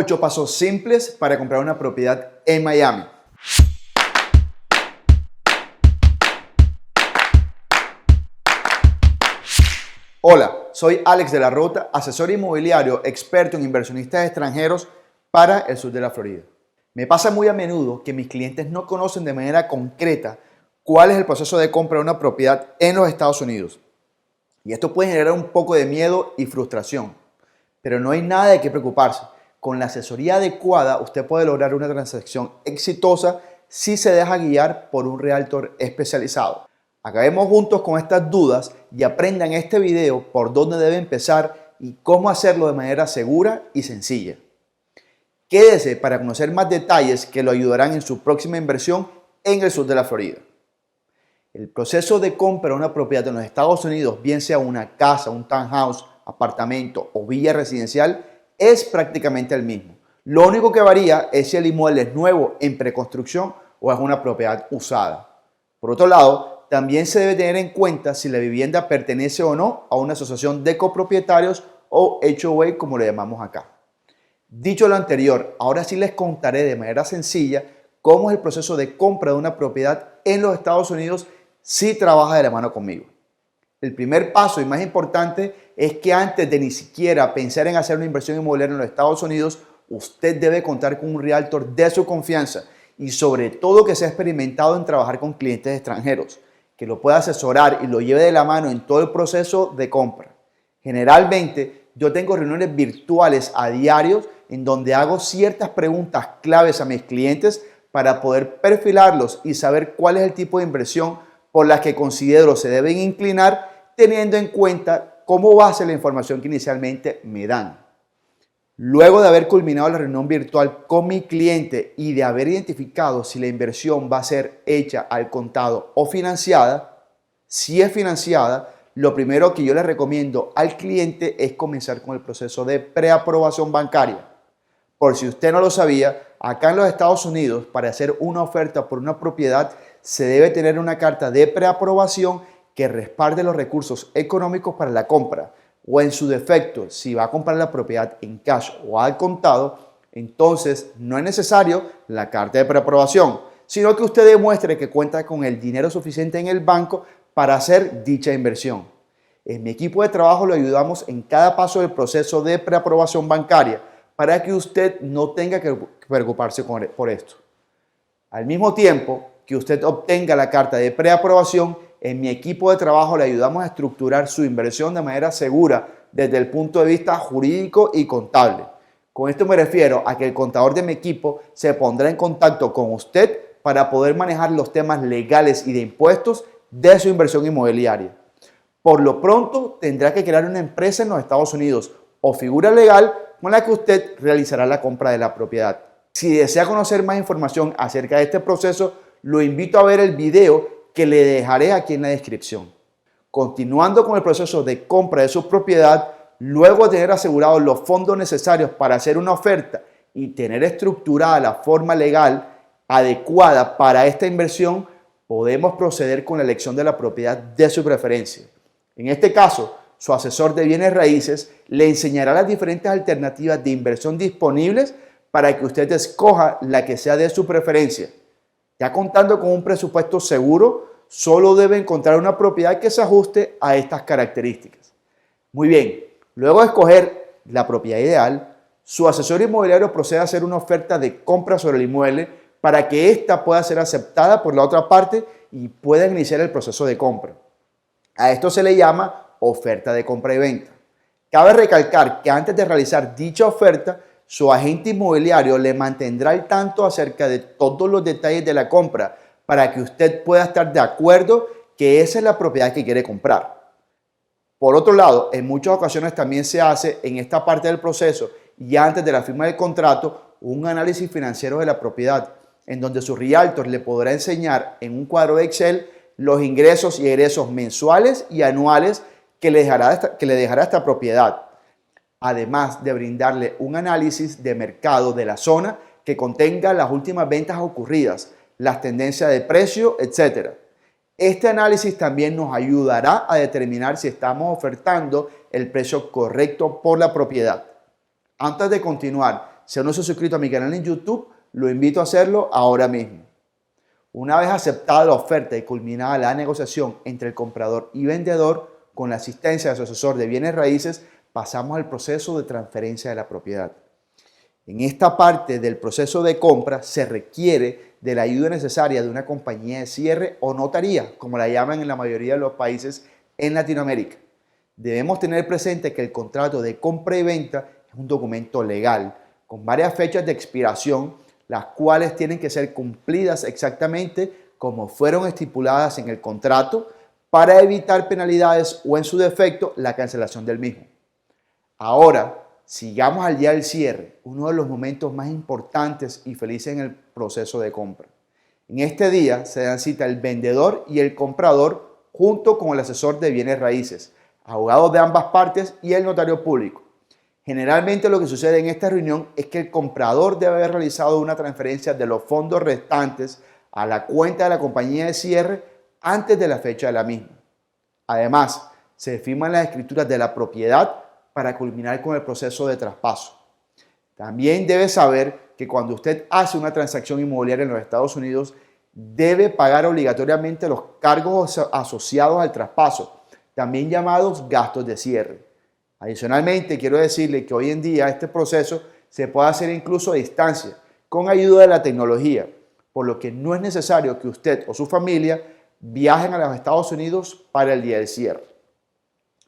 8 pasos simples para comprar una propiedad en Miami. Hola, soy Alex de la Rota, asesor inmobiliario experto en inversionistas extranjeros para el sur de la Florida. Me pasa muy a menudo que mis clientes no conocen de manera concreta cuál es el proceso de compra de una propiedad en los Estados Unidos. Y esto puede generar un poco de miedo y frustración. Pero no hay nada de qué preocuparse. Con la asesoría adecuada, usted puede lograr una transacción exitosa si se deja guiar por un realtor especializado. Acabemos juntos con estas dudas y aprenda en este video por dónde debe empezar y cómo hacerlo de manera segura y sencilla. Quédese para conocer más detalles que lo ayudarán en su próxima inversión en el sur de la Florida. El proceso de compra de una propiedad en los Estados Unidos, bien sea una casa, un townhouse, apartamento o villa residencial, es prácticamente el mismo. Lo único que varía es si el inmueble es nuevo en preconstrucción o es una propiedad usada. Por otro lado, también se debe tener en cuenta si la vivienda pertenece o no a una asociación de copropietarios o HOA, como le llamamos acá. Dicho lo anterior, ahora sí les contaré de manera sencilla cómo es el proceso de compra de una propiedad en los Estados Unidos si trabaja de la mano conmigo. El primer paso y más importante es que antes de ni siquiera pensar en hacer una inversión inmobiliaria en los Estados Unidos, usted debe contar con un realtor de su confianza y sobre todo que sea experimentado en trabajar con clientes extranjeros, que lo pueda asesorar y lo lleve de la mano en todo el proceso de compra. Generalmente yo tengo reuniones virtuales a diario en donde hago ciertas preguntas claves a mis clientes para poder perfilarlos y saber cuál es el tipo de inversión por las que considero se deben inclinar, teniendo en cuenta cómo va a ser la información que inicialmente me dan. Luego de haber culminado la reunión virtual con mi cliente y de haber identificado si la inversión va a ser hecha al contado o financiada, si es financiada, lo primero que yo le recomiendo al cliente es comenzar con el proceso de preaprobación bancaria. Por si usted no lo sabía, acá en los Estados Unidos, para hacer una oferta por una propiedad, se debe tener una carta de preaprobación que respalde los recursos económicos para la compra. O en su defecto, si va a comprar la propiedad en cash o al contado, entonces no es necesario la carta de preaprobación, sino que usted demuestre que cuenta con el dinero suficiente en el banco para hacer dicha inversión. En mi equipo de trabajo lo ayudamos en cada paso del proceso de preaprobación bancaria para que usted no tenga que preocuparse por esto. Al mismo tiempo que usted obtenga la carta de preaprobación, en mi equipo de trabajo le ayudamos a estructurar su inversión de manera segura desde el punto de vista jurídico y contable. Con esto me refiero a que el contador de mi equipo se pondrá en contacto con usted para poder manejar los temas legales y de impuestos de su inversión inmobiliaria. Por lo pronto, tendrá que crear una empresa en los Estados Unidos o figura legal con la que usted realizará la compra de la propiedad. Si desea conocer más información acerca de este proceso, lo invito a ver el video que le dejaré aquí en la descripción. Continuando con el proceso de compra de su propiedad, luego de tener asegurados los fondos necesarios para hacer una oferta y tener estructurada la forma legal adecuada para esta inversión, podemos proceder con la elección de la propiedad de su preferencia. En este caso, su asesor de bienes raíces le enseñará las diferentes alternativas de inversión disponibles para que usted escoja la que sea de su preferencia. Ya contando con un presupuesto seguro, solo debe encontrar una propiedad que se ajuste a estas características. Muy bien, luego de escoger la propiedad ideal, su asesor inmobiliario procede a hacer una oferta de compra sobre el inmueble para que ésta pueda ser aceptada por la otra parte y pueda iniciar el proceso de compra. A esto se le llama oferta de compra y venta. Cabe recalcar que antes de realizar dicha oferta, su agente inmobiliario le mantendrá al tanto acerca de todos los detalles de la compra para que usted pueda estar de acuerdo que esa es la propiedad que quiere comprar. Por otro lado, en muchas ocasiones también se hace en esta parte del proceso y antes de la firma del contrato un análisis financiero de la propiedad, en donde su realtor le podrá enseñar en un cuadro de Excel los ingresos y egresos mensuales y anuales que le dejará esta propiedad, además de brindarle un análisis de mercado de la zona que contenga las últimas ventas ocurridas, las tendencias de precio, etc. Este análisis también nos ayudará a determinar si estamos ofertando el precio correcto por la propiedad. Antes de continuar, Si aún no se ha suscrito a mi canal en YouTube, lo invito a hacerlo ahora mismo. Una vez aceptada la oferta y culminada la negociación entre el comprador y vendedor, con la asistencia de su asesor de bienes raíces, pasamos al proceso de transferencia de la propiedad. En esta parte del proceso de compra se requiere de la ayuda necesaria de una compañía de cierre o notaría, como la llaman en la mayoría de los países en Latinoamérica. Debemos tener presente que el contrato de compra y venta es un documento legal con varias fechas de expiración, las cuales tienen que ser cumplidas exactamente como fueron estipuladas en el contrato para evitar penalidades o, en su defecto, la cancelación del mismo. Ahora, sigamos al día del cierre, uno de los momentos más importantes y felices en el proceso de compra. En este día se dan cita el vendedor y el comprador junto con el asesor de bienes raíces, abogados de ambas partes y el notario público. Generalmente lo que sucede en esta reunión es que el comprador debe haber realizado una transferencia de los fondos restantes a la cuenta de la compañía de cierre antes de la fecha de la misma. Además, se firman las escrituras de la propiedad para culminar con el proceso de traspaso. También debe saber que cuando usted hace una transacción inmobiliaria en los Estados Unidos, debe pagar obligatoriamente los cargos asociados al traspaso, también llamados gastos de cierre. Adicionalmente, quiero decirle que hoy en día este proceso se puede hacer incluso a distancia, con ayuda de la tecnología, por lo que no es necesario que usted o su familia viajen a los Estados Unidos para el día del cierre.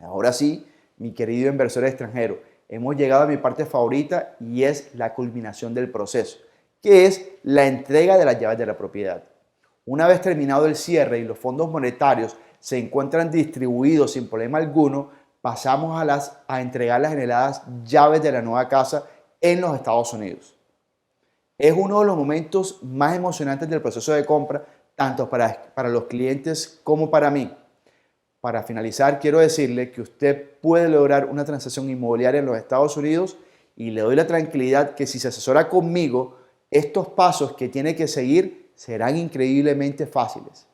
Ahora sí, mi querido inversor extranjero, hemos llegado a mi parte favorita y es la culminación del proceso, que es la entrega de las llaves de la propiedad. Una vez terminado el cierre y los fondos monetarios se encuentran distribuidos sin problema alguno, pasamos a entregar las anheladas llaves de la nueva casa en los Estados Unidos. Es uno de los momentos más emocionantes del proceso de compra, tanto para los clientes como para mí. Para finalizar, quiero decirle que usted puede lograr una transacción inmobiliaria en los Estados Unidos y le doy la tranquilidad que si se asesora conmigo, estos pasos que tiene que seguir serán increíblemente fáciles.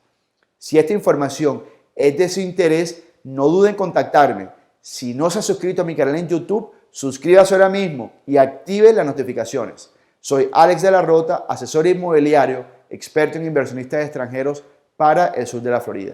Si esta información es de su interés, no dude en contactarme. Si no se ha suscrito a mi canal en YouTube, suscríbase ahora mismo y active las notificaciones. Soy Alex de la Rota, asesor inmobiliario, experto en inversionistas extranjeros para el sur de la Florida.